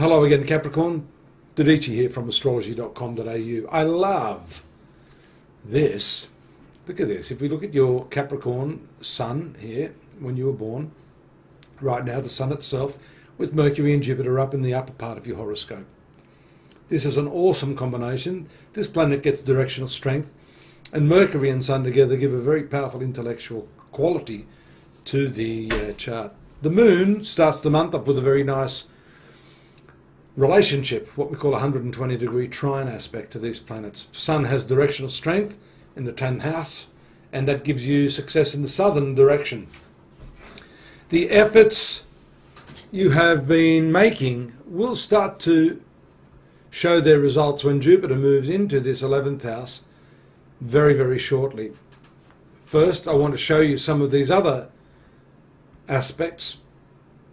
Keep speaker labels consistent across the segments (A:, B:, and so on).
A: Hello again, Capricorn. Dadhichi here from astrology.com.au. I love this. Look at this. If we look at your Capricorn sun here, when you were born, right now the sun itself with Mercury and Jupiter up in the upper part of your horoscope. This is an awesome combination. This planet gets directional strength, and Mercury and Sun together give a very powerful intellectual quality to the chart. The moon starts the month up with a very nice relationship, what we call a 120-degree trine aspect to these planets. Sun has directional strength in the 10th house, and that gives you success in the southern direction. The efforts you have been making will start to show their results when Jupiter moves into this 11th house very, very shortly. First, I want to show you some of these other aspects.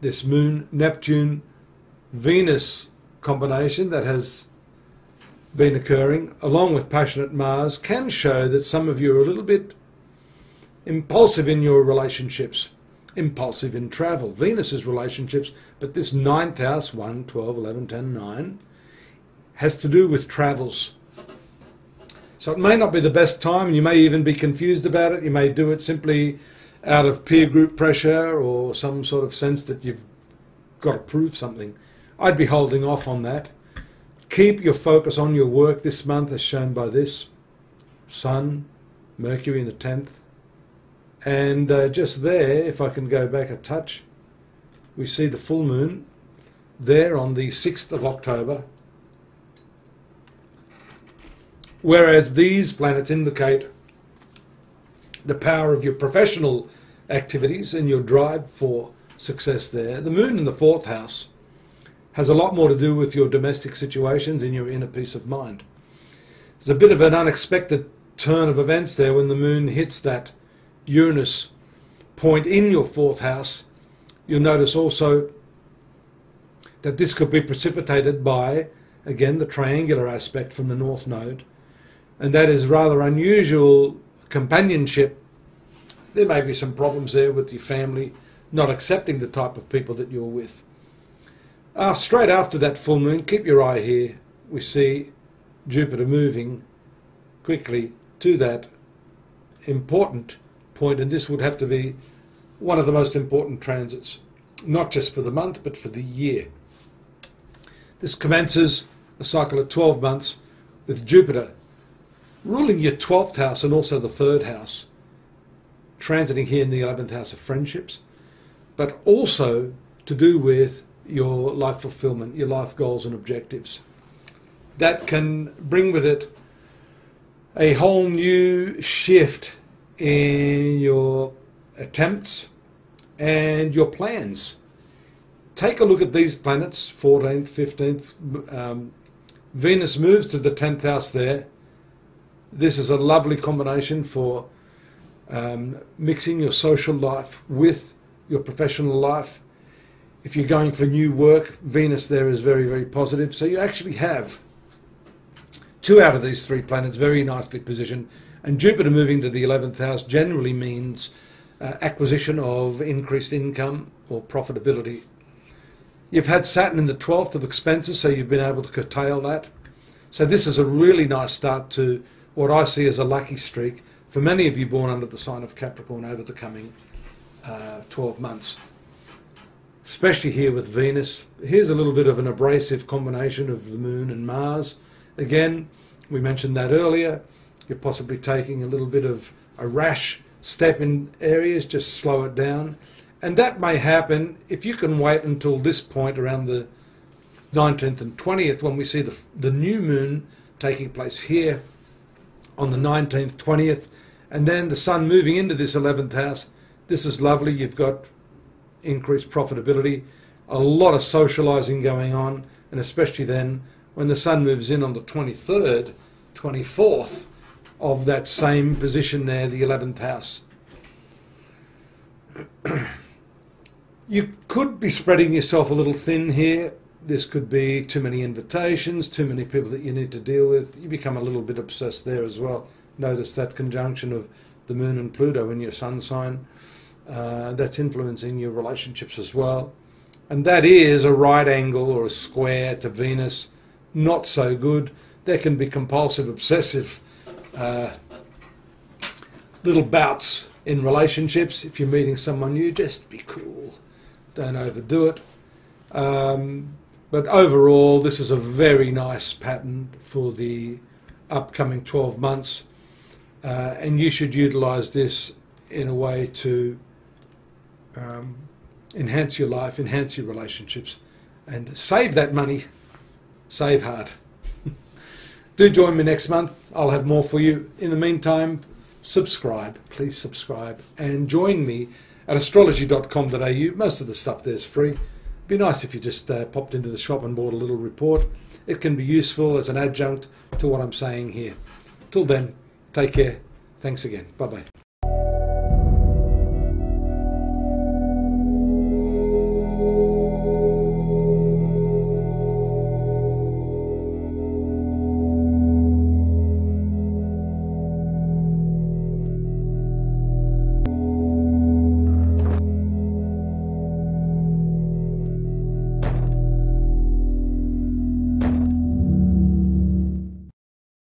A: This Moon, Neptune, Venus combination that has been occurring, along with passionate Mars, can show that some of you are a little bit impulsive in your relationships, impulsive in travel. Venus is relationships, but this 9th house, 1, 12, 11, 10, 9, has to do with travels. So it may not be the best time, and you may even be confused about it. You may do it simply out of peer group pressure or some sort of sense that you've got to prove something. I'd be holding off on that. Keep your focus on your work this month, as shown by this. Sun, Mercury in the 10th. And just there, if I can go back a touch, we see the full moon there on the 6th of October. Whereas these planets indicate the power of your professional activities and your drive for success there. The moon in the 4th house has a lot more to do with your domestic situations and your inner peace of mind. There's a bit of an unexpected turn of events there when the moon hits that Uranus point in your 4th house. You'll notice also that this could be precipitated by, again, the triangular aspect from the North Node. And that is rather unusual companionship. There may be some problems there with your family, not accepting the type of people that you're with. Straight after that full moon, keep your eye here, we see Jupiter moving quickly to that important point, and this would have to be one of the most important transits, not just for the month, but for the year. This commences a cycle of 12 months with Jupiter ruling your 12th house and also the 3rd house, transiting here in the 11th house of friendships, but also to do with your life fulfillment, your life goals and objectives. That can bring with it a whole new shift in your attempts and your plans. Take a look at these planets, 14th, 15th. Venus moves to the 10th house there. This is a lovely combination for mixing your social life with your professional life. If you're going for new work, Venus there is very, very positive. So you actually have 2 out of these 3 planets very nicely positioned. And Jupiter moving to the 11th house generally means acquisition of increased income or profitability. You've had Saturn in the 12th of expenses, so you've been able to curtail that. So this is a really nice start to what I see as a lucky streak for many of you born under the sign of Capricorn over the coming 12 months. Especially here with Venus. Here's a little bit of an abrasive combination of the Moon and Mars. Again, we mentioned that earlier. You're possibly taking a little bit of a rash step in areas, just slow it down. And that may happen if you can wait until this point around the 19th and 20th when we see the new moon taking place here on the 19th, 20th, and then the sun moving into this 11th house. This is lovely. You've got increased profitability, a lot of socializing going on, and especially then when the sun moves in on the 23rd, 24th of that same position there, the 11th house. You could be spreading yourself a little thin here. This could be too many invitations, too many people that you need to deal with. You become a little bit obsessed there as well. Notice that conjunction of the moon and Pluto in your sun sign. That's influencing your relationships as well. and that is a right angle or a square to Venus. Not so good. There can be compulsive, obsessive little bouts in relationships. If you're meeting someone new, just be cool. Don't overdo it. But overall, this is a very nice pattern for the upcoming 12 months. And you should utilize this in a way to enhance your life, enhance your relationships, and save that money. Save hard. Do join me next month. I'll have more for you. In the meantime, subscribe. Please subscribe. And join me at astrology.com.au. Most of the stuff there's free. It'd be nice if you just popped into the shop and bought a little report. It can be useful as an adjunct to what I'm saying here. Till then, take care. Thanks again. Bye-bye.